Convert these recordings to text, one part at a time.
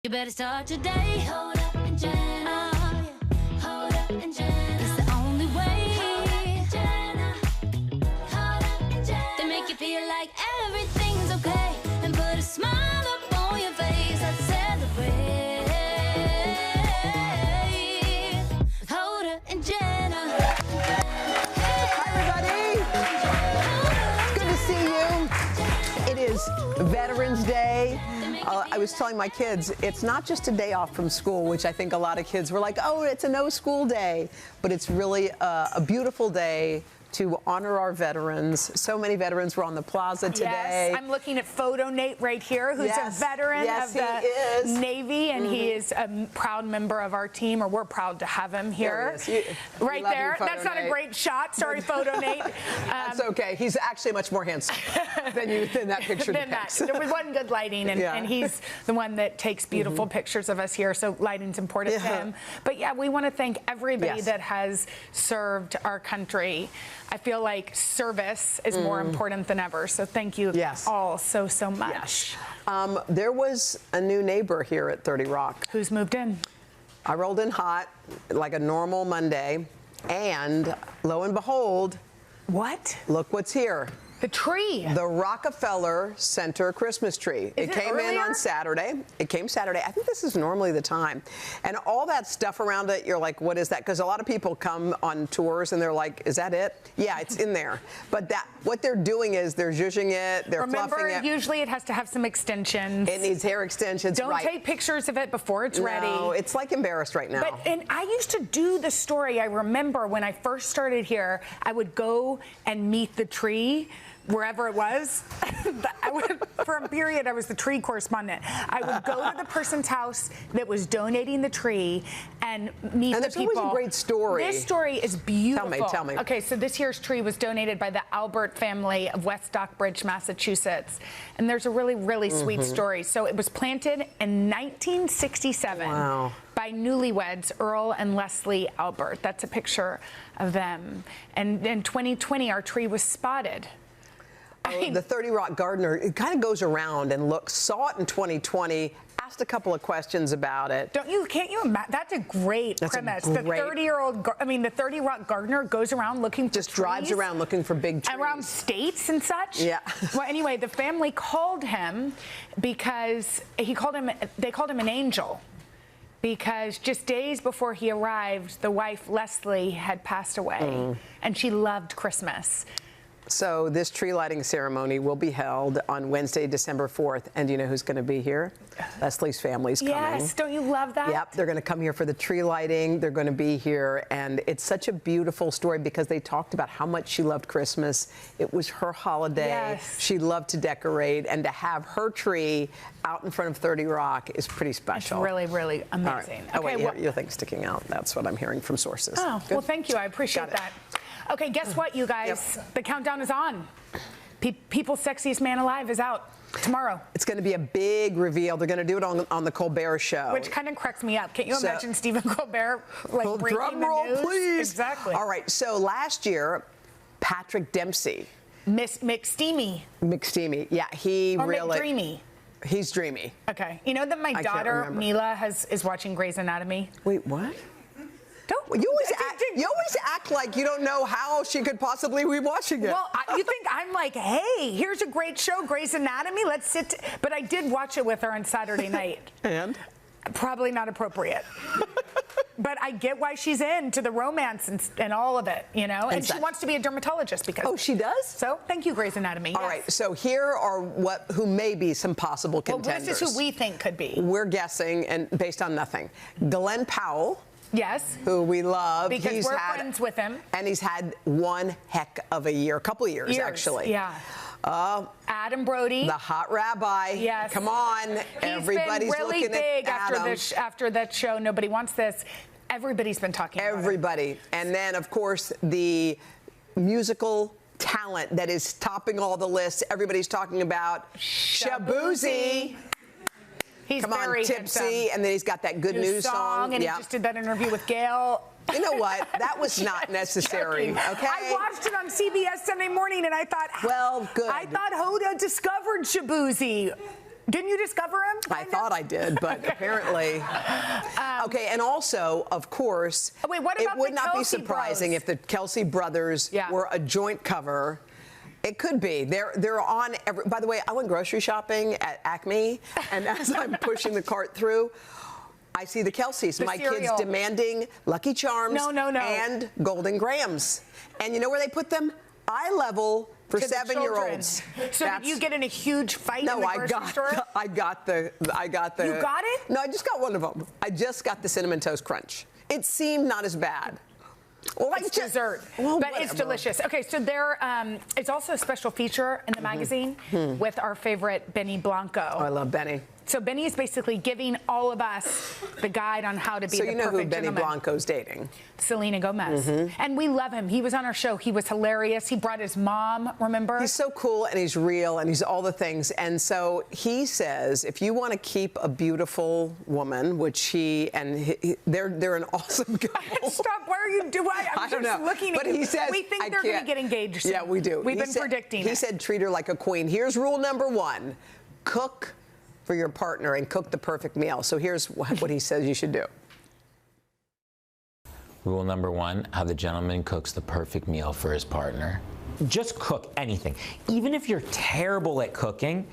You better start today. Hoda and Jenna. Oh, yeah. Hoda and Jenna. It's the only way. Hoda and Jenna. Hoda and Jenna. They make you feel like everything's okay and put a smile up on your face. Let's celebrate. Hoda and Jenna. Hi, everybody. It's good to see you. It is Veterans Day. I was telling my kids, it's not just a day off from school, which I think a lot of kids were like, oh, it's a no school day. But it's really a beautiful day to honor our veterans. So many veterans were on the plaza today. Yes, I'm looking at Photo Nate right here, who's a veteran of the Navy, and he is a proud member of our team, or we're proud to have him here. Right there. That's not a great shot. Sorry, Photo Nate. That's okay. He's actually much more handsome than that picture depicts. There was one good lighting, and he's the one that takes beautiful pictures of us here, so lighting's important to him. But yeah, we want to thank everybody that has served our country. I feel like service is more important than ever. So thank you all so much. Yes. There was a new neighbor here at 30 Rock. Who's moved in? I rolled in hot, like a normal Monday, and lo and behold, what? Look what's here. The tree. The Rockefeller Center Christmas tree. It came in on Saturday. It came Saturday. I think this is normally the time. And all that stuff around it, you're like, what is that? Because a lot of people come on tours and they're like, is that it? Yeah, it's in there. But what they're doing is they're zhuzhing it, they're fluffing it. Remember, usually it has to have some extensions. It needs hair extensions, Don't take pictures of it before it's ready. No, it's like embarrassed right now. And I used to do the story. I remember when I first started here, I would go and meet the tree wherever it was. For a period, I was the tree correspondent. I would go to the person's house that was donating the tree and meet the people. And there's always a great story. This story is beautiful. Tell me. Okay, so this year's tree was donated by the Albert family of West Stockbridge, Massachusetts. And there's a really sweet story. So it was planted in 1967. Wow. By newlyweds, Earl and Leslie Albert. That's a picture of them. And in 2020, our tree was spotted. The 30 Rock gardener, it kind of goes around and saw it in 2020, asked a couple of questions about it. Can't you imagine? That's a great premise. The 30 Rock gardener goes around looking for trees. Just drives around looking for big trees. Around states and such? Yeah. Well, anyway, the family called him because they called him an angel. Because just days before he arrived, the wife, Leslie, had passed away. And she loved Christmas. So this tree lighting ceremony will be held on Wednesday, December 4th. And do you know who's going to be here? Leslie's family's coming. Yes, don't you love that? Yep, they're going to come here for the tree lighting. They're going to be here. And it's such a beautiful story because they talked about how much she loved Christmas. It was her holiday. Yes. She loved to decorate. And to have her tree out in front of 30 Rock is pretty special. It's really amazing. Right. Okay, your thing's sticking out. That's what I'm hearing from sources. Oh, well, thank you. I appreciate that. Okay, guess what, you guys? The countdown is on. People's Sexiest Man Alive is out tomorrow. It's going to be a big reveal. They're going to do it on the Colbert Show. Which kind of cracks me up. Can't you imagine Stephen Colbert breaking drum roll, the news? please. Exactly. All right, so last year, Patrick Dempsey. McSteamy. McSteamy, yeah, he really... McDreamy. He's dreamy. Okay. You know that my daughter, Mila, is watching Grey's Anatomy? Wait, what? You always act like you don't know how she could possibly be watching it. Well, you think I'm like, hey, here's a great show, Grey's Anatomy. Let's sit. But I did watch it with her on Saturday night. And? Probably not appropriate. But I get why she's into the romance and all of it, you know? And she wants to be a dermatologist because... Oh, she does? So, thank you, Grey's Anatomy. All right, so here are who may be some possible contenders. Well, this is who we think could be. We're guessing, and based on nothing. Glenn Powell. Yes. Who we love. Because we're friends with him. And he's had one heck of a year. A couple of years, actually. Yeah. Adam Brody. The hot rabbi. Yes. Come on. Everybody's been really looking big at Adam. after that show, Nobody Wants This. Everybody's been talking about it. Everybody. And then, of course, the musical talent that is topping all the lists. Everybody's talking about Shaboozey. He's Come on, Tipsy, handsome. And then he's got that good news song. And he just did that interview with Gail. You know what? That was not necessary, okay? I watched it on CBS Sunday morning, and I thought, well, good. I thought Hoda discovered Shaboozey. Didn't you discover him? I thought I did, but apparently. Okay, and also, of course, wait, what it about would the not be Kelsey surprising bros? if the Kelsey brothers were a joint cover. It could be. They're on every. By the way, I went grocery shopping at Acme, and as I'm pushing the cart through, I see the Kelseys, my kids demanding Lucky Charms and Golden Grahams. And you know where they put them? Eye level for 7-year-olds. So did you get in a huge fight in the grocery store? I got the. You got it? No, I just got one of them. I just got the Cinnamon Toast Crunch. It seemed not as bad. Well, it's dessert, but it's delicious. Okay, so it's also a special feature in the magazine with our favorite Benny Blanco. Oh, I love Benny. So Benny is basically giving all of us the guide on how to be the perfect gentleman. So you know who Benny Blanco's dating? Selena Gomez. And we love him. He was on our show. He was hilarious. He brought his mom, remember? He's so cool, and he's real, and he's all the things. And so he says, if you want to keep a beautiful woman, which they're an awesome couple. Stop. Why are you doing? I'm just looking at you. He says, we think they're going to get engaged soon. Yeah, we do. We've been predicting it. He said, treat her like a queen. Here's rule number 1. Cook for your partner and cook the perfect meal. So here's what he says you should do. Rule number 1, how the gentleman cooks the perfect meal for his partner. Just cook anything. Even if you're terrible at cooking,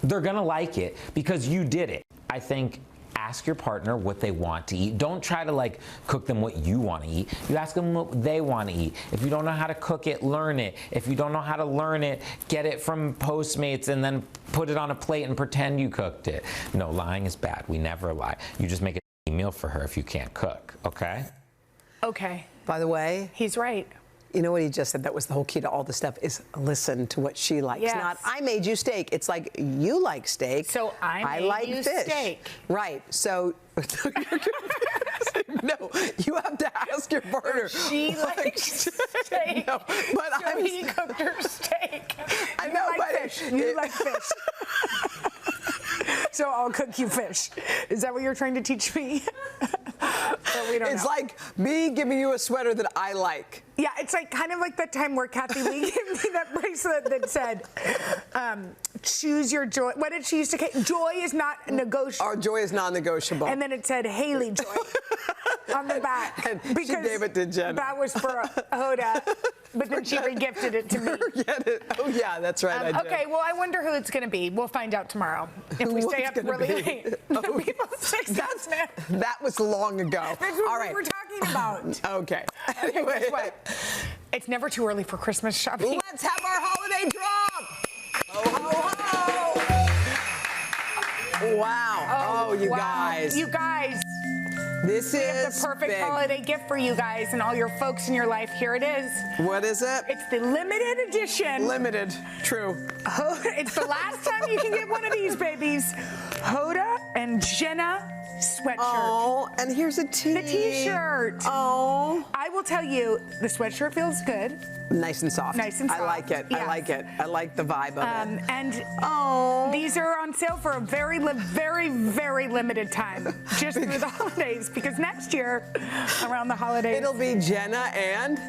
they're gonna like it because you did it. I think ask your partner what they want to eat. Don't try to cook them what you want to eat. You ask them what they want to eat. If you don't know how to cook it, learn it. If you don't know how to learn it, get it from Postmates and then put it on a plate and pretend you cooked it. No, lying is bad. We never lie. You just make a meal for her if you can't cook, okay? Okay. By the way, he's right. You know what he just said? That was the whole key to all the stuff is listen to what she likes. Yes. Not, I made you steak. It's like, you like steak. So I like you fish. Steak. Right. So, no, you have to ask your partner. She likes steak. No, but so he cooked her steak. I know, but fish. You like fish. So I'll cook you fish. Is that what you're trying to teach me? We don't it's know. like me giving you a sweater that I like. Yeah, it's kind of like that time where Kathy Lee gave me that bracelet that said, choose your joy. What did she used to say? Joy is not negotiable. Our joy is non-negotiable. And then it said Haley Joy on the back. And she gave it to Jenna. That was for Hoda, but then she regifted it to me. Forget it. Oh, yeah, that's right, I did. Okay, well, I wonder who it's going to be. We'll find out tomorrow. If we stay up really late. Oh, that was long ago. That's what all right. we were talking about. Okay. Anyway. Guess what? It's never too early for Christmas shopping. Let's have our holiday drop. Ho, ho, ho. Wow. Oh, you guys. You guys. This is the perfect big. holiday gift for you guys and all your folks in your life. Here it is. What is it? It's the limited edition. Limited. True. It's the last time you can get one of these babies. Hoda and Jenna sweatshirt. Oh, and here's a tee. The t-shirt. Oh. I will tell you, the sweatshirt feels good. Nice and soft. Nice and soft. I like it. Yes. I like it. I like the vibe of it. And these are on sale for a very, very limited time, just through the holidays, because next year, around the holidays, it'll be Jenna and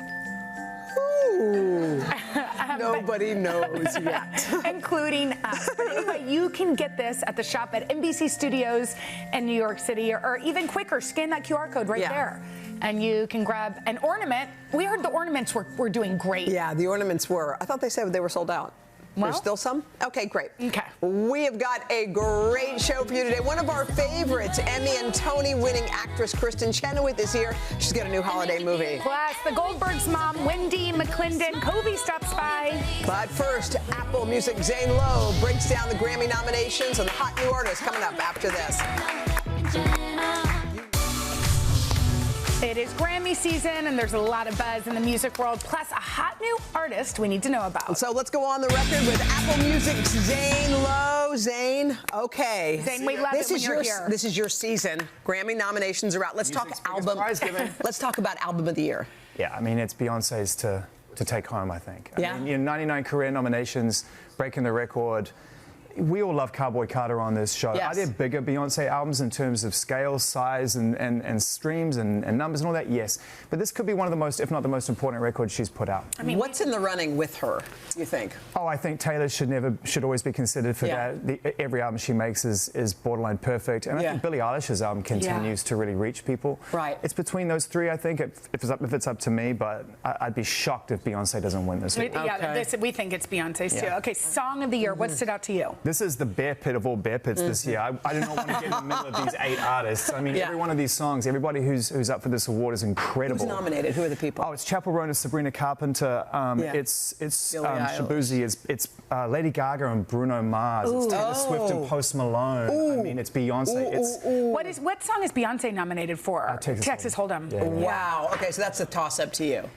nobody knows yet. Including us. But anyway, you can get this at the shop at NBC Studios in New York City, or even quicker, scan that QR code right there. And you can grab an ornament. We heard the ornaments were doing great. Yeah, the ornaments were. I thought they said they were sold out. Well, there's still some? Okay, great. Okay. We have got a great show for you today. One of our favorites, Emmy and Tony winning actress Kristen Chenoweth is here. She's got a new holiday movie. Plus, the Goldbergs' mom, Wendy McClendon Covey, stops by. But first, Apple Music Zane Lowe breaks down the Grammy nominations and the hot new artist coming up after this. It is Grammy season, and there's a lot of buzz in the music world, plus a hot new artist we need to know about. So let's go on the record with Apple Music's Zane Lowe. Zane, okay. Zane, we love it when you're here. This is your season. Grammy nominations are out. Let's talk album. Let's talk about album of the year. Yeah, I mean, it's Beyonce's to take home, I think. Yeah. I mean, 99 career nominations, breaking the record. we all love Cowboy Carter on this show. Yes. Are there bigger Beyonce albums in terms of scale, size, and streams and numbers and all that? Yes. But this could be one of the most, if not the most important records she's put out. I mean, what's in the running with her, you think? Oh, I think Taylor should always be considered for that. Every album she makes is borderline perfect. And I think Billie Eilish's album continues to really reach people. Right. It's between those three, I think, if it's up to me, but I'd be shocked if Beyonce doesn't win this week. Yeah, we think it's Beyonce's too. Okay, Song of the Year. What stood out to you? This is the bear pit of all bear pits this year. I do not want to get in the middle of these 8 artists. I mean, every one of these songs, everybody who's up for this award is incredible. Who's nominated? Who are the people? Oh, it's Chappell Roan, Sabrina Carpenter. It's Shabuzi. It's Lady Gaga and Bruno Mars. It's Taylor Swift and Post Malone. I mean, it's Beyonce. What song is Beyonce nominated for? Texas Hold'em. Yeah. Wow. Okay, so that's a toss-up to you.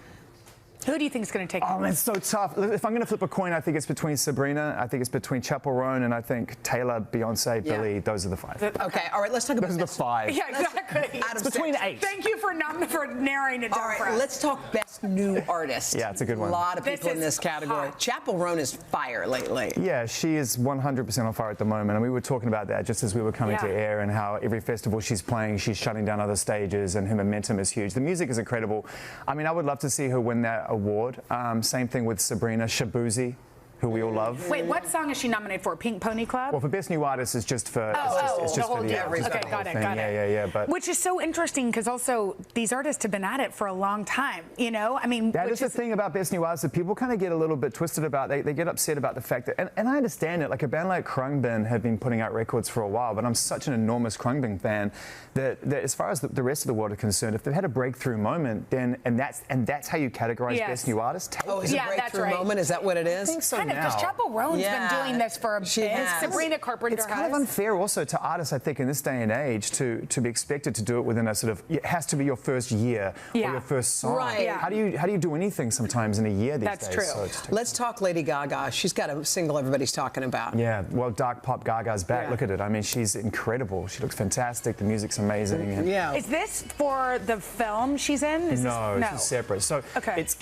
Who do you think is going to take it? Oh, man, it's so tough. If I'm going to flip a coin, I think it's between Sabrina, I think it's between Chappell Roan, and I think Taylor, Beyonce, Billie. Those are the 5. Okay, all right, let's talk about Those are the 5. Yeah, exactly. It's between 8. Thank you for narrowing it down All for right, us. let's talk Best New Artist. Yeah, it's a good one. A lot of people in is this category. hot. Chappell Roan is fire lately. Yeah, she is 100% on fire at the moment, and we were talking about that just as we were coming to air, and how every festival she's playing, she's shutting down other stages, and her momentum is huge. The music is incredible. I mean, I would love to see her win that award. Same thing with Sabrina, Shabuzi, who we all love. Wait, what song is she nominated for? Pink Pony Club? Well, for Best New Artist, it's just for the whole deal. Okay, got it. Yeah. But which is so interesting because also these artists have been at it for a long time. You know, I mean, that is the thing about Best New Artist that people kind of get a little bit twisted about. They get upset about the fact that, and I understand it. Like a band like Khruangbin have been putting out records for a while, but I'm such an enormous Khruangbin fan that as far as the rest of the world are concerned, if they've had a breakthrough moment, then and that's how you categorize Best New Artist. Oh, is it a breakthrough moment? Is that what it is? I think so kind of, because Chappell Roan's been doing this for a bit. Sabrina Carpenter It's kind of unfair also to artists, I think, in this day and age to be expected to do it within a sort of, it has to be your first year or your first song. Right. Yeah. How do you do anything sometimes in a year these days? That's true. So Let's talk Lady Gaga. She's got a single everybody's talking about. Yeah, well, Dark Pop Gaga's back. Look at it. I mean, she's incredible. She looks fantastic. The music's amazing. And Is this for the film she's in? No, this is separate. So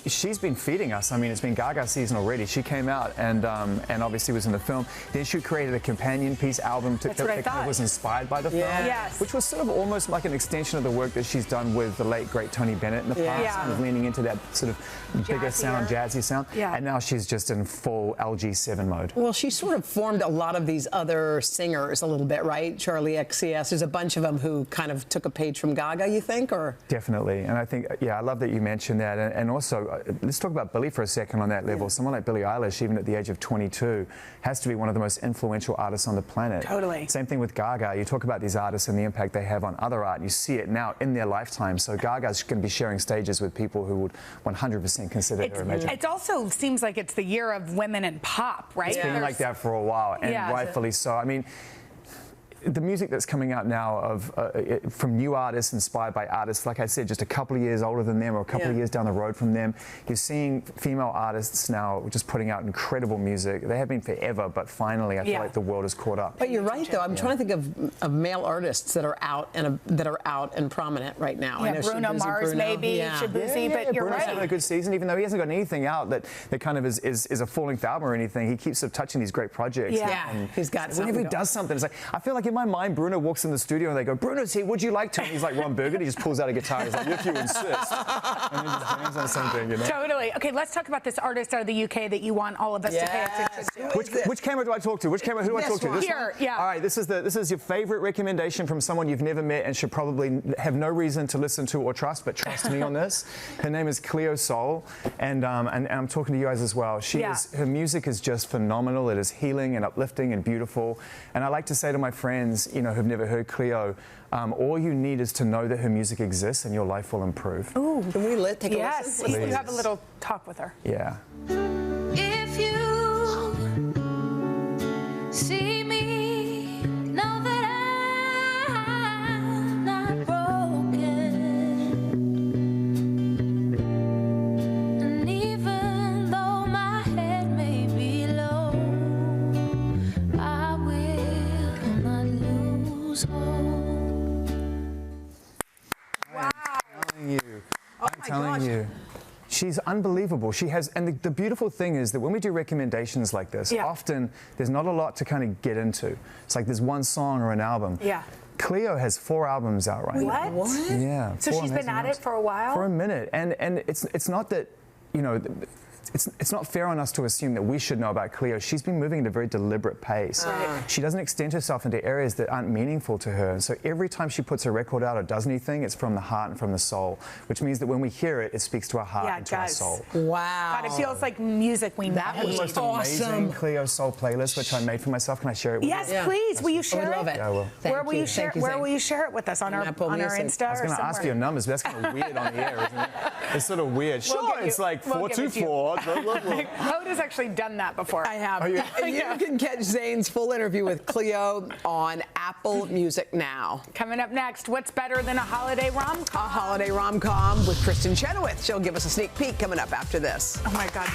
she's been feeding us. I mean, it's been Gaga season already. She came out and obviously was in the film. Then she created a companion piece album that was inspired by the film, which was sort of almost like an extension of the work that she's done with the late, great Tony Bennett in the past, kind of leaning into that sort of bigger sound, jazzy sound. And now she's just in full LG7 mode. Well, she sort of formed a lot of these other singers a little bit, right? Charlie XCX. There's a bunch of them who kind of took a page from Gaga, you think, or? Definitely. And I think, I love that you mentioned that. And also, let's talk about Billie for a second on that level. Someone like Billie Eilish, even at the age of 22, has to be one of the most influential artists on the planet. Totally. Same thing with Gaga. You talk about these artists and the impact they have on other art. You see it now in their lifetime. So Gaga's going to be sharing stages with people who would 100% consider her amazing. It also seems like it's the year of women in pop, right? It's been like that for a while, and rightfully so. I mean, the music that's coming out now from new artists inspired by artists, like I said, just a couple of years older than them or a couple of years down the road from them. You're seeing female artists now just putting out incredible music. They have been forever, but finally I feel like the world has caught up. But you're right, though. I'm trying to think of male artists that are out and prominent right now. Yeah, Bruno Mars, maybe, Shabuzi, but you're Bruno's having a good season, even though he hasn't got anything out that kind of is a falling album or anything. He keeps sort of touching these great projects. Yeah, he's got it. Whenever he does something, it's like, I feel like in my mind, Bruno walks in the studio and they go, "Bruno's here, would you like to?" And he's like Ron Burgundy, he just pulls out a guitar, he's like, "If you insist." And then just jams on something, you know? Totally. Okay, let's talk about this artist out of the UK that you want all of us to pay attention to. Which camera do I talk to? Who do I talk to? This here, one? All right, this is your favorite recommendation from someone you've never met and should probably have no reason to listen to or trust, but trust me on this. Her name is Cleo Sol, and I'm talking to you guys as well. Her music is just phenomenal. It is healing and uplifting and beautiful. And I like to say to my friends, who've never heard Cleo, all you need is to know that her music exists and your life will improve. Ooh, can we take a listen? Yes, you have a little talk with her. Yeah. If you see me, know that I'm not broken. And even though my head may be low, I will not lose hope. Wow. I'm telling you. She's unbelievable. She has, and the beautiful thing is that when we do recommendations like this, often there's not a lot to kind of get into. It's like there's one song or an album. Yeah. Cleo has 4 albums out right now. What? Yeah. So she's been at it for a while? For a minute. And it's not that, you know, it's not fair on us to assume that we should know about Cleo. She's been moving at a very deliberate pace. She doesn't extend herself into areas that aren't meaningful to her. And so every time she puts a record out or does anything, it's from the heart and from the soul, which means that when we hear it, it speaks to our heart and to our soul. Wow. God, it feels like music we know. That was The most amazing Cleo Soul playlist, which I made for myself. Can I share it with you? Yes, please. Will you share I would love it. Yeah, I will. Where will you share? Where will you share it with us on our Insta? I was going to ask you your numbers, but that's kind of weird on the air, isn't it? It's sort of weird. Sure, it's like 424. Hoda's actually done that before. I have. You can catch Zane's full interview with Cleo on Apple Music now. Coming up next, what's better than a holiday rom-com? A holiday rom-com with Kristen Chenoweth. She'll give us a sneak peek coming up after this. Oh my God,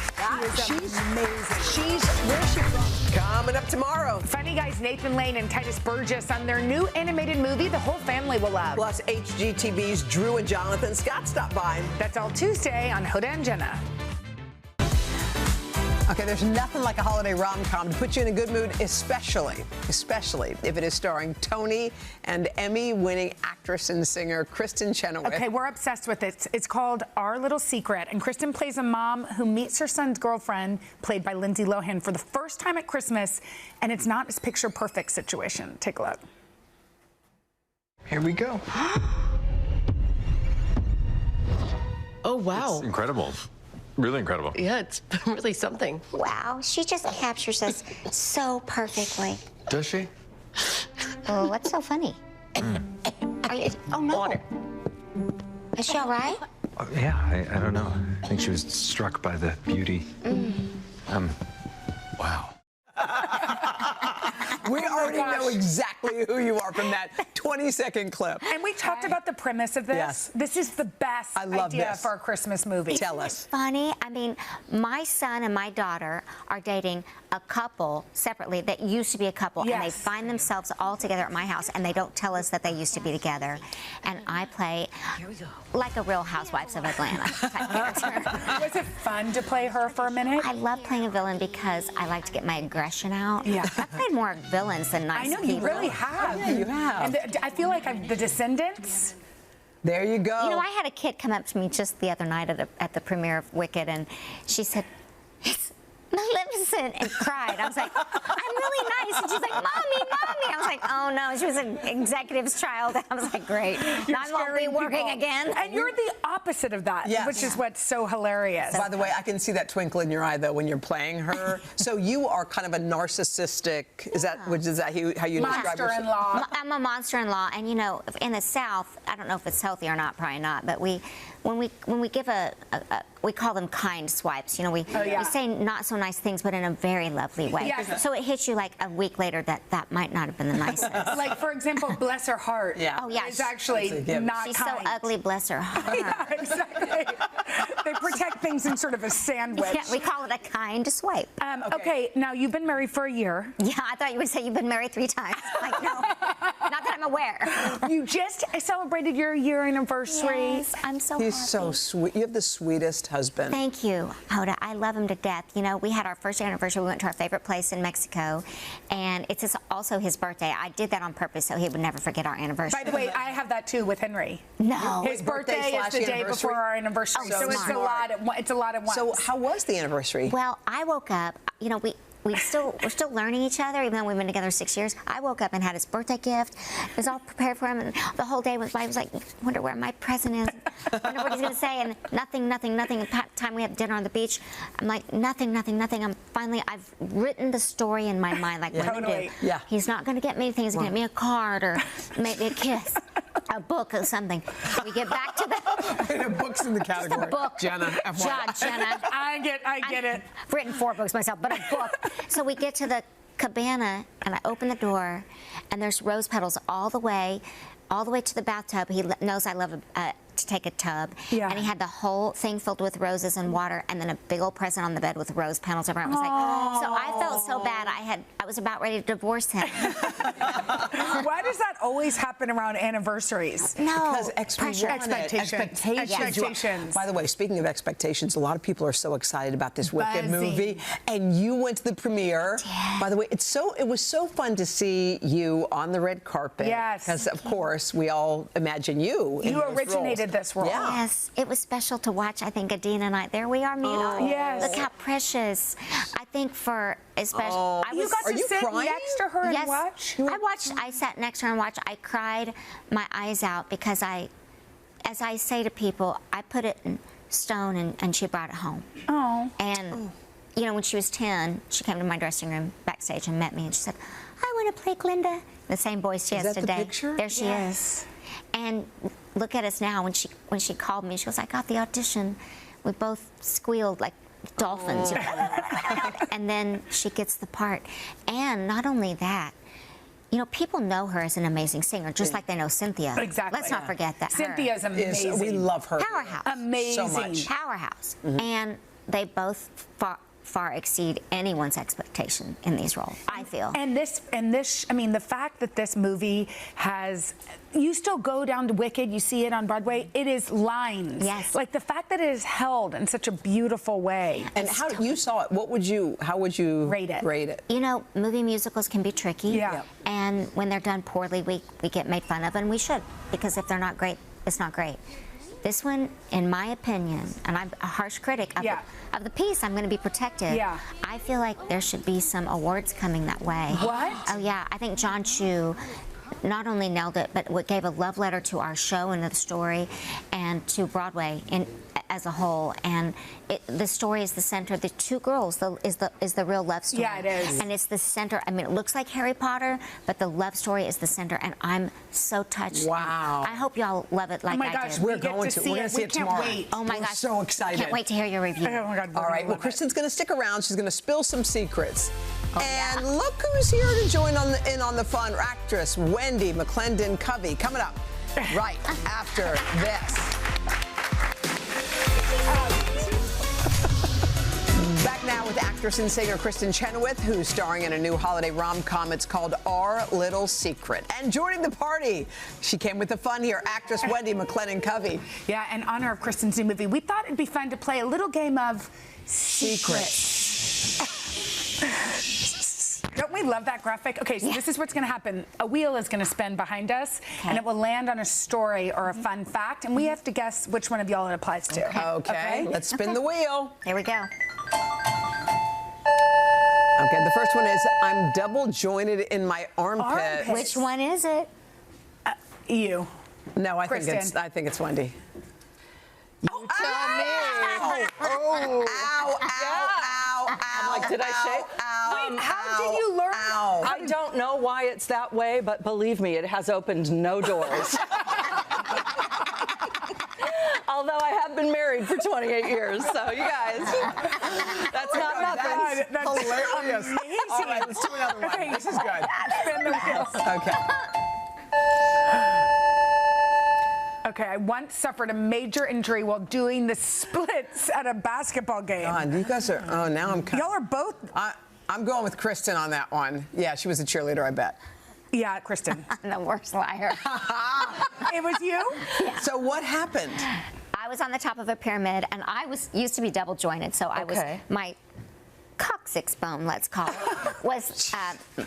she's amazing. Where's she from? Coming up tomorrow. Funny guys Nathan Lane and Titus Burgess on their new animated movie the whole family will love. Plus, HGTV's Drew and Jonathan Scott stop by. That's all Tuesday on Hoda and Jenna. Okay, there's nothing like a holiday rom-com to put you in a good mood, especially if it is starring Tony and Emmy-winning actress and singer Kristen Chenoweth. Okay, we're obsessed with it. It's called Our Little Secret, and Kristen plays a mom who meets her son's girlfriend, played by Lindsay Lohan, for the first time at Christmas, and it's not this picture-perfect situation. Take a look. Here we go. Oh, wow. It's incredible. Really incredible. Yeah, it's really something. Wow, she just captures us so perfectly. Does she? Oh, what's so funny? Are you, oh, no. Water. Is she all right? Yeah, I don't know. I think she was struck by the beauty. Wow. We already know exactly who you are from that 20-second clip. And we talked about the premise of this. Yes. This is the best idea for a Christmas movie. Tell us. Funny. I mean, my son and my daughter are dating a couple separately that used to be a couple, and they find themselves all together at my house, and they don't tell us that they used to be together. And I play like a Real Housewives of Atlanta type character. Was it fun to play her for a minute? I love playing a villain because I like to get my aggression out. Yeah. I've played more villains than nice people. I know, you really have. Yeah, you have. And I feel like The Descendants. There you go. You know, I had a kid come up to me just the other night at the premiere of Wicked, and she said, "It's Maleficent," and cried. I was like, "I'm really nice," and she's like, "Mommy, Mommy." I was like, "Oh no," she was an executive's child. I was like, "Great, now I won't be working again." And you're the opposite of that, which is what's so hilarious. By the way, I can see that twinkle in your eye, though, when you're playing her. So you are kind of a narcissistic, is that how you describe yourself? Monster-in-law. I'm a monster-in-law, and you know, in the South, I don't know if it's healthy or not, probably not, but when we give we call them kind swipes. You know, we say not so nice things, but in a very lovely way. Yes. So it hits you like a week later that might not have been the nicest. Like, for example, bless her heart. Yeah. Oh, yeah. It's actually not She's kind. so ugly, bless her heart. Yeah, exactly. They protect things in sort of a sandwich. Yeah, we call it a kind swipe. Okay, now you've been married for a year. Yeah, I thought you would say you've been married 3 times. Like, no, not that I'm aware. You just celebrated your year anniversary. Yes, I'm so He's happy. so sweet. You have the sweetest husband. Thank you, Hoda. I love him to death. You know, we had our first anniversary. We went to our favorite place in Mexico, and it's also his birthday. I did that on purpose so he would never forget our anniversary. By the way, I have that too with Henry. No. His birthday is the day before our anniversary, Oh, so it's a lot. It's a lot at once. So how was the anniversary? Well, I woke up. You know, we're still learning each other, even though we've been together 6 years. I woke up and had his birthday gift. It was all prepared for him, and the whole day went by. I was like, wonder where my present is. Wonder what he's gonna say, and nothing. By the time we have dinner on the beach, I'm like, nothing. I've written the story in my mind, like women do. Yeah. He's not gonna get me anything. He's gonna get me a card or maybe a kiss. A book or something. We get back to the Books in the category. Just a book. Jenna. Jenna. I get it. I've written 4 books myself, but a book. So we get to the cabana, and I open the door, and there's rose petals all the way to the bathtub. He knows I love to take a tub, and he had the whole thing filled with roses and water, and then a big old present on the bed with rose petals everywhere. I was like, so I felt so bad. I was about ready to divorce him. Why does that always happen happen around anniversaries. No, Because pressure. Expectations. By the way, speaking of expectations, a lot of people are so excited about this Wicked Buzzing. movie, and you went to the premiere. By the way, it was so fun to see you on the red carpet. Yes. Because of course we all imagine you. in You those originated roles. this role. Yeah. Yes, it was special to watch. I think Adina and I, there we are, Yes. Look how precious. I think for especially, You got Are to you sit crying? next to her yes, and watch? I sat next to her and watched. I cried my eyes out because as I say to people, I put it in stone and she brought it home. Oh. And, you know, when she was 10, she came to my dressing room backstage and met me and she said, I want to play Glinda. The same voice she has that the today. picture? There she is. And look at us now. When she called me, she goes, I got the audition. We both squealed like dolphins. And then she gets the part. And not only that, you know, people know her as an amazing singer, just like they know Cynthia. Exactly. Let's not forget that. Cynthia's amazing. We love her. Powerhouse. Amazing. So much. Powerhouse. And they both far exceed anyone's expectation in these roles, I feel. And this, I mean, the fact that this movie has, you still go down to Wicked, you see it on Broadway, it is lines. Yes. Like the fact that it is held in such a beautiful way. And how you saw it? How would you Rate it? You know, movie musicals can be tricky. Yeah. And when they're done poorly, we get made fun of, and we should, because if they're not great, it's not great. This one, in my opinion, and I'm a harsh critic of the piece, I'm going to be protective. Yeah. I feel like there should be some awards coming that way. What? Oh, yeah. I think John Chu not only nailed it, but gave a love letter to our show and the story and to Broadway as a whole. And the story is the center. The two girls is the real love story. Yeah, it is. And it's the center. I mean, it looks like Harry Potter, but the love story is the center. And I'm so touched. Wow. I hope y'all love it like Oh my I gosh, did. We're we get going to to. see We're it. gonna see We it can't tomorrow. wait. Oh my We're gosh. so excited. Can't wait to hear your review. Oh my God. All right, well, love it. Kristen's going to stick around. She's going to spill some secrets. And look who's here to join in on the fun. Actress Wendy McClendon Covey coming up right after this. Back now with actress and singer Kristen Chenoweth, who's starring in a new holiday rom-com. It's called Our Little Secret. And joining the party, she came with the fun here, actress Wendy McClendon Covey. Yeah, in honor of Kristen's new movie, we thought it'd be fun to play a little game of secrets. Don't we love that graphic? Okay, so this is what's going to happen. A wheel is going to spin behind us, and it will land on a story or a fun fact, and we have to guess which one of y'all it applies to. Okay, let's spin the wheel. Here we go. Okay, the first one is I'm double jointed in my armpit. Armpit. Which one is it? You. No, I Kristen. think it's Wendy. You tell me. Oh. Ow, ow, ow, ow. I'm like, did I say? Ow, Wait, how did you learn? Ow. I don't know why it's that way, but believe me, it has opened no doors. Although I have been married for 28 years, so you guys, that's not nothing. That's hilarious. amazing. All right, let's do another one. Okay. This is good. Spin the wheel. Okay. Okay, I once suffered a major injury while doing the splits at a basketball game. God, you guys are. Oh, now I'm. Y'all are both. I'm going with Kristen on that one. Yeah, she was a cheerleader, I bet. Yeah, Kristen. I'm the worst liar. It was you? Yeah. So what happened? I was on the top of a pyramid, and I used to be double jointed, so I was my coccyx bone, let's call it, was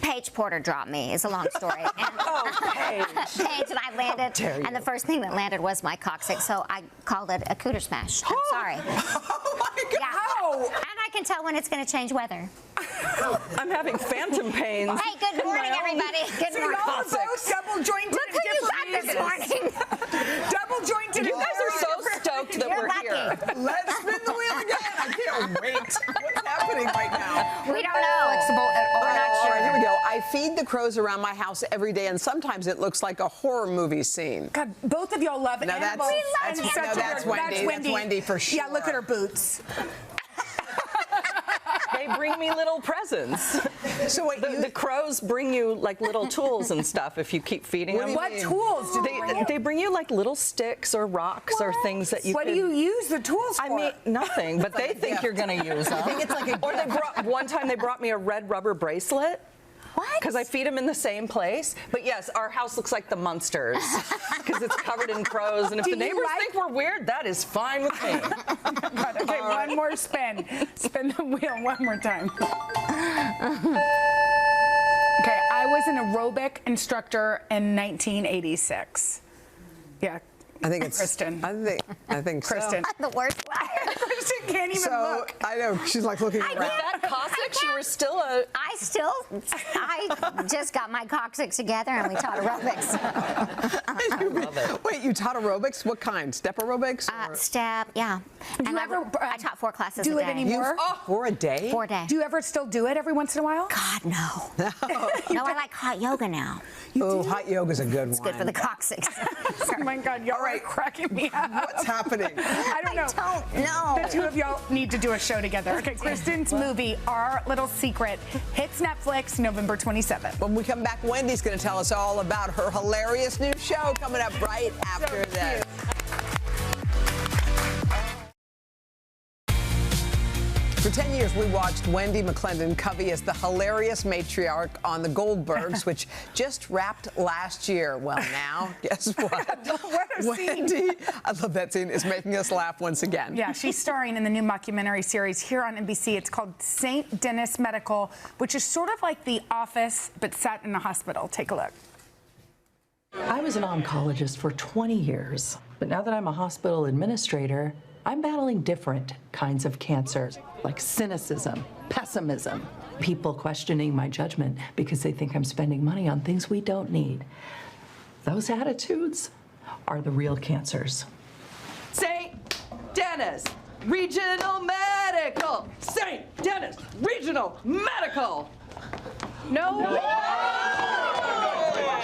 Paige Porter dropped me. It's a long story. And, Paige and I landed, and the first thing that landed was my coccyx, so I called it a cooter smash. I'm sorry. Oh my God! Yeah. And I can tell when it's going to change weather. I'm having phantom pains. Hey, good morning, everybody. Good morning. Y'all are both double jointed. Look who you got this morning. Double jointed. You guys are so stoked that You're we're lucky. here. Let's spin the wheel again. I can't wait. What's happening right now? We don't know. Flexible at all. We're not All sure. right, here we go. I feed the crows around my house every day, and sometimes it looks like a horror movie scene. God, both of y'all love No, that's- animals. that's- and no, such a that's good- Wendy. That's Wendy for Yeah, look sure. at her boots. They bring me little presents. So wait, The crows bring you like little tools and stuff if you keep feeding them. What tools do they bring you? They bring you like little sticks or rocks or things that you What can... do you use the tools for? I mean, nothing, but they think you're going to use them. I think it's like a Or one time they brought me a red rubber bracelet. What? Because I feed them in the same place. But yes, our house looks like the Munsters because it's covered in crows. And if the neighbors think we're weird, that is fine with me. Okay, one more spin. Spin the wheel one more time. Okay, I was an aerobic instructor in 1986. Yeah. I think it's Kristen. I think Kristen. The worst liar. Kristen can't even look. I know she's like looking around. Was that caustics? You were still a... I just got my coccyx together and we taught aerobics. I love it. Wait, you taught aerobics? What kind? Step aerobics? Or? Step, yeah. Do you ever? I taught 4 classes do a it day. anymore? For a day? 4 days. Do you ever still do it every once in a while? God, no. No, I like hot yoga now. Oh, hot yoga's a good one. It's good for the coccyx. Oh my God, y'all are cracking me up. What's happening? I don't know. I don't know. The two of y'all need to do a show together. Okay, Kristen's movie, Our Little Secret, hits Netflix November 27th. When we come back, Wendy's going to tell us all about her hilarious new show coming up right after this. For 10 years, we watched Wendy McClendon-Covey as the hilarious matriarch on The Goldbergs, which just wrapped last year. Well, now, guess what? What a scene. Wendy, I love that scene, is making us laugh once again. Yeah, she's starring in the new mockumentary series here on NBC. It's called St. Denis Medical, which is sort of like The Office, but set in a hospital. Take a look. I was an oncologist for 20 years, but now that I'm a hospital administrator, I'm battling different kinds of cancers, like cynicism, pessimism, people questioning my judgment because they think I'm spending money on things we don't need. Those attitudes are the real cancers. St. Denis Regional Medical. St. Denis Regional Medical. No.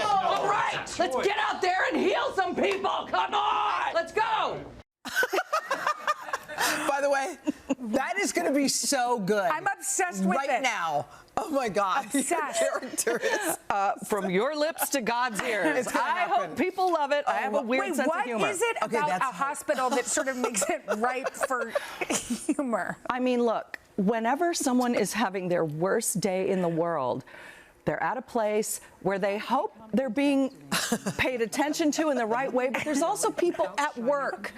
All right, let's get out there and heal some people. Come on, let's go. By the way, that is going to be so good. I'm obsessed with it. Right now. Oh, my God. Obsessed. Your character is... From your lips to God's ears. It's gonna I happen. hope people love it. I have a weird sense of humor. What is it about a hospital that sort of makes it ripe for humor? I mean, look, whenever someone is having their worst day in the world, they're at a place where they hope they're being paid attention to in the right way, but there's also people at work,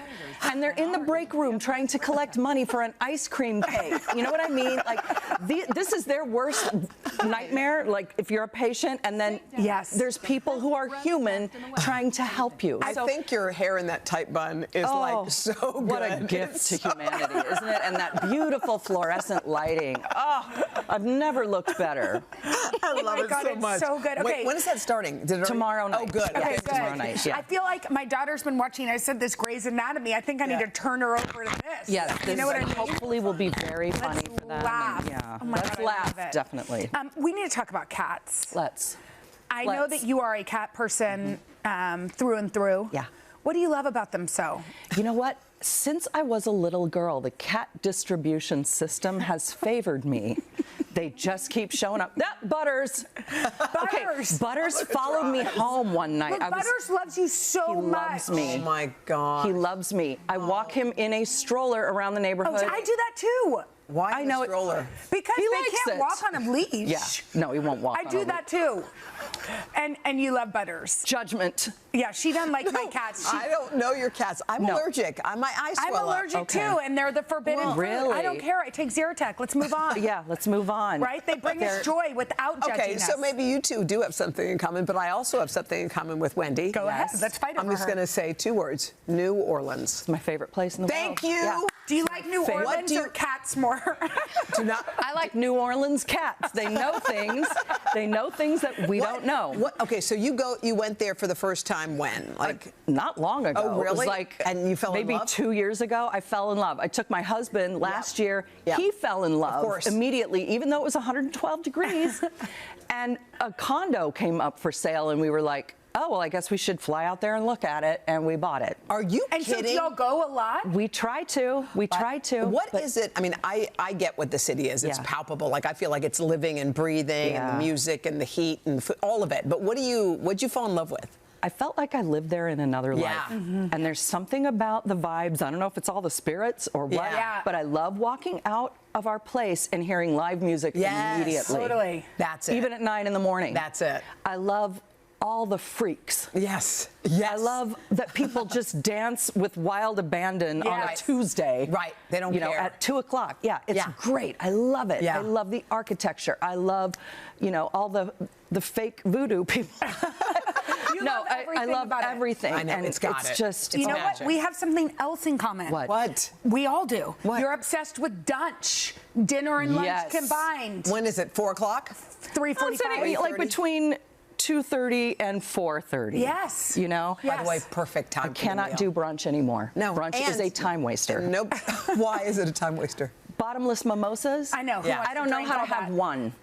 and they're in the break room trying to collect money for an ice cream cake. You know what I mean? Like, this is their worst nightmare, like, if you're a patient, and then there's people who are human trying to help you. I think your hair in that tight bun is, like, so good. What a gift to humanity, isn't it? And that beautiful fluorescent lighting. Oh, I've never looked better. I love it so much. It's so good. Okay. Wait, when is that starting? Tomorrow night. Oh, good. Okay, good. Tomorrow night, yeah. I feel like my daughter's been watching, I said this Grey's Anatomy. I think I need to turn her over to this. Yes, you know what I mean? Hopefully will be very funny for them. Laugh. Yeah. Oh my Let's God, I laugh, love it. definitely. We need to talk about cats. Let's. I know that you are a cat person through and through. Yeah. What do you love about them so? You know what? Since I was a little girl, the cat distribution system has favored me. They just keep showing up. Butters. Okay, Butters followed me home one night. Look, Butters loves you so much. He loves me. Oh, my God. He loves me. I walk him in a stroller around the neighborhood. Oh, I do that too. Why a stroller? Because He they likes can't it. walk on a leash. Yeah. No, he won't walk I on do a that too. And you love Butters. Judgment. Yeah, she doesn't like my cats. I don't know your cats. I'm allergic. My eyes I'm swell allergic up. too, and they're the forbidden fruit. Really? I don't care. I take Zyrtec. Let's move on. Yeah, let's move on. Right? They bring us joy without judging Okay, us. so maybe you two do have something in common, but I also have something in common with Wendy. Go ahead. Let's fight over I'm just going to say 2 words. New Orleans. It's my favorite place in the world. Thank you. Yeah. Do you like New Orleans or cats more? Do not. I like New Orleans cats. They know things. They know things that we don't know. Okay, so you went there for the first time when? Like not long ago. Oh, really? It was like and you fell in maybe love? 2 years ago. I fell in love. I took my husband last year. He fell in love immediately, even though it was 112 degrees. And a condo came up for sale, and we were like, oh, well, I guess we should fly out there and look at it, and we bought it. Are you kidding? And so do y'all go a lot? We try to. We try to. What is it? I mean, I get what the city is. It's palpable. Like, I feel like it's living and breathing and the music and the heat and the food, all of it. But what'd you fall in love with? I felt like I lived there in another life. And there's something about the vibes. I don't know if it's all the spirits or what, but I love walking out of our place and hearing live music immediately. Totally. That's it. Even at 9 in the morning. That's it. I love all the freaks. Yes. I love that people just dance with wild abandon on a Tuesday. Right. They don't care. At 2 o'clock. Yeah, it's great. I love it. I love the architecture. I love, all the fake voodoo people. I love everything. I know, and it's just, you know magic. what? We have something else in common. What? We all do. What? You're obsessed with dunch, dinner and lunch combined. When is it? 4 o'clock? 3:45. like between 2:30 and 4:30. Yes. By the way, perfect time. I cannot do brunch anymore. No. Brunch is a time waster. Nope. Why is it a time waster? Bottomless mimosas. I know. I don't know how to have one.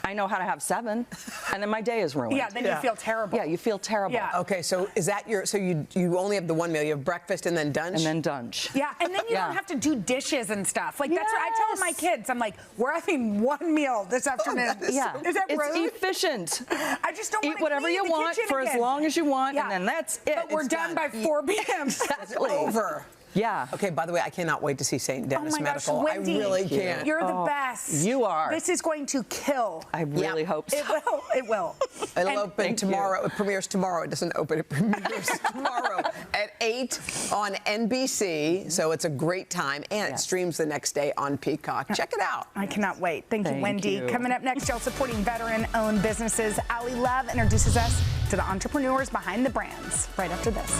I know how to have 7, and then my day is ruined. Yeah, then you feel terrible. Yeah, you feel terrible. Yeah. Okay, so is that so you only have the one meal? You have breakfast and then dunch? And then dunch. Yeah, and then you don't have to do dishes and stuff. Like that's what I tell my kids. I'm like, we're having one meal this afternoon. Is that it's rude? efficient. I just don't want Eat to whatever you want for as long as you want, and then that's it. But we're done by 4 p.m. Exactly. Over. Yeah. Okay, by the way, I cannot wait to see St. Dennis Medical. Wendy, I really can't. You're the best. You are. This is going to kill. I really hope so. It will. It will. It'll open tomorrow. It premieres tomorrow. It doesn't open. It premieres tomorrow at 8 on NBC. So it's a great time. And it streams the next day on Peacock. Check it out. I cannot wait. Thank you, Thank Wendy. you. Coming up next, y'all supporting veteran-owned businesses. Ali Love introduces us to the entrepreneurs behind the brands. Right after this.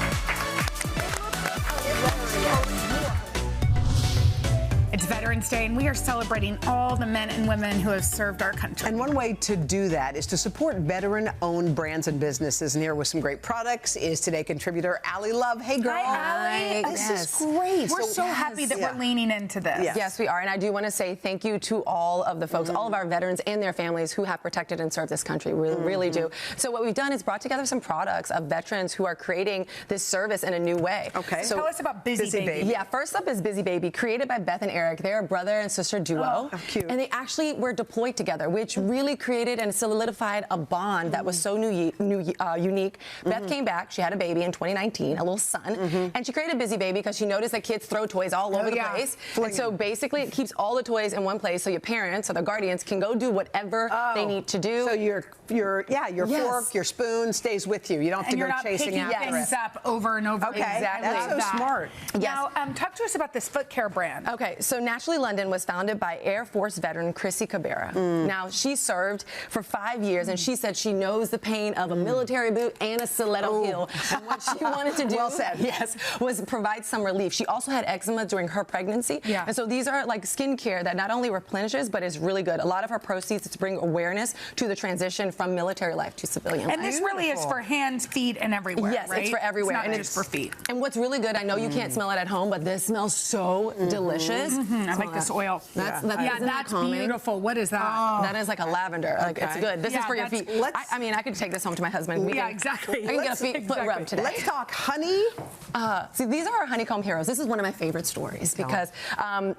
It's Veterans Day, and we are celebrating all the men and women who have served our country. And one way to do that is to support veteran-owned brands and businesses. And here with some great products is Today contributor Ali Love. Hey, girl. Hi, Ali. This is great. We're so happy that we're leaning into this. Yes, we are. And I do want to say thank you to all of the folks, all of our veterans and their families who have protected and served this country. We really do. So what we've done is brought together some products of veterans who are creating this service in a new way. Okay. So tell us about Busy Baby. Yeah, first up is Busy Baby, created by Beth and Eric. They're a brother and sister duo. Oh, cute. And they actually were deployed together, which really created and solidified a bond that was so unique. Beth came back. She had a baby in 2019, a little son. And she created Busy Baby because she noticed that kids throw toys all over the place. And so basically it keeps all the toys in one place so your parents or the guardians can go do whatever they need to do. So your fork, your spoon stays with you. You don't have to go chasing after it. And you're not picking things up over and over. Okay, Exactly. that's so smart. Now, talk to us about this foot care brand. Okay, so Naturally London was founded by Air Force veteran Chrissy Cabrera. Now, she served for 5 years, and she said she knows the pain of a military boot and a stiletto heel. And what she wanted to do, was provide some relief. She also had eczema during her pregnancy. Yeah. And so these are like skincare that not only replenishes, but is really good. A lot of her proceeds is to bring awareness to the transition from military life to civilian life. And this really is for hands, feet, and everywhere. Yes, right? it's for everywhere. It's not and just for feet. And what's really good, I know you can't smell it at home, but this smells so delicious. I like this oil. That's beautiful. What is that? That is like a lavender. Like it's good. This is for your feet. I mean, I could take this home to my husband. Exactly. I can get a foot rub today. Let's talk honey. See, these are our honeycomb heroes. This is one of my favorite stories because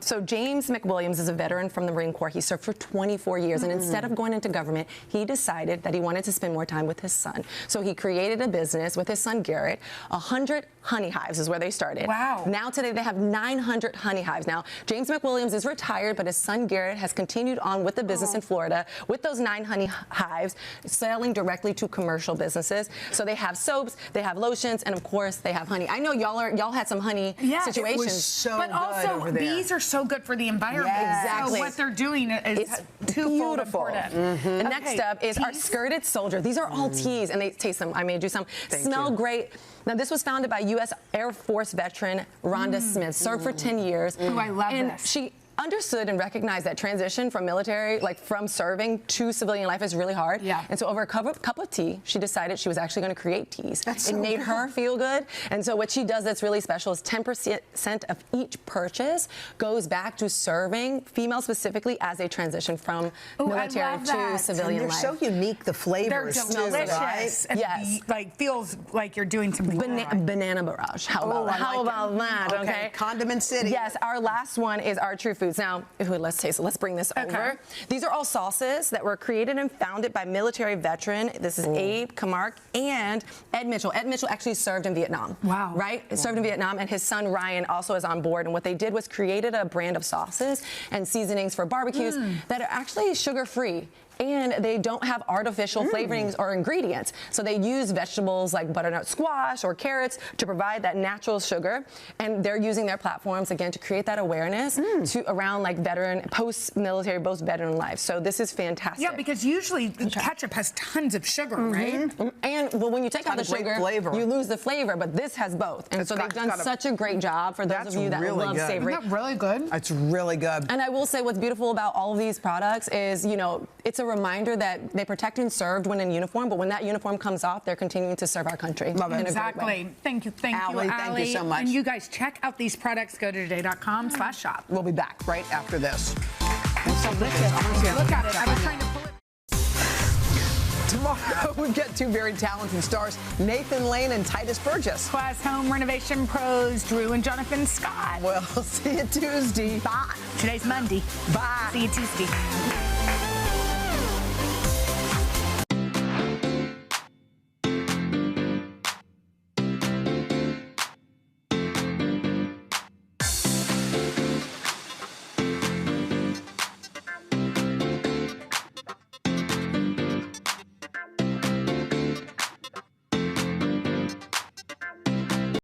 so James McWilliams is a veteran from the Marine Corps. He served for 24 years, and instead of going into government, he decided that he wanted to spend more time with his son. So he created a business with his son Garrett. 100 honey hives is where they started. Wow. Now today they have 900 honey hives. Now James McWilliams is retired, but his son Garrett has continued on with the business in Florida with those 9 honey hives, selling directly to commercial businesses. So they have soaps, they have lotions, and of course they have honey. I know y'all had some honey situations. It was so but good also, over there. these are so good for the environment. Exactly. So what they're doing is twofold important. And next up is our skirted soldier. These are all teas, and they taste them. I made you some. Smell great. Now, this was founded by U.S. Air Force veteran Rhonda Smith, served for 10 years. Ooh, I love and this. She understood and recognized that transition from military, like from serving to civilian life is really hard. Yeah. And so over a cup of tea, she decided she was actually going to create teas. It made her feel good. And so what she does that's really special is 10% of each purchase goes back to serving females specifically as they transition from military to civilian life. They're so unique, the flavors. They're delicious. Right? And like feels like you're doing something. Banana barrage. How about that? Okay. Condiment City. Yes, our last one is our True Food. foods. Now, let's taste it. Let's bring this over. These are all sauces that were created and founded by military veteran. This is Abe Camargue and Ed Mitchell. Ed Mitchell actually served in Vietnam. Wow. Right? Served in Vietnam, and his son Ryan also is on board. And what they did was created a brand of sauces and seasonings for barbecues that are actually sugar-free. And they don't have artificial flavorings or ingredients. So they use vegetables like butternut squash or carrots to provide that natural sugar. And they're using their platforms, again, to create that awareness around like post-military, post-veteran life. So this is fantastic. Yeah, because usually ketchup has tons of sugar, right? And well, when you take out the sugar, you lose the flavor, but this has both. And so they've done such a great job for those of you that love savory. Isn't that really good? It's really good. And I will say what's beautiful about all of these products is, you know, it's a reminder that they protect and served when in uniform, but when that uniform comes off, they're continuing to serve our country. Love it. Exactly. Thank you, Allie, thank you so much. And you guys check out these products. Go to today.com/shop. We'll be back right after this. Look at it. I was trying to pull it. Tomorrow, we've got two very talented stars, Nathan Lane and Titus Burgess. Plus, home renovation pros, Drew and Jonathan Scott. We'll see you Tuesday. Bye. Today's Monday. Bye. See you Tuesday.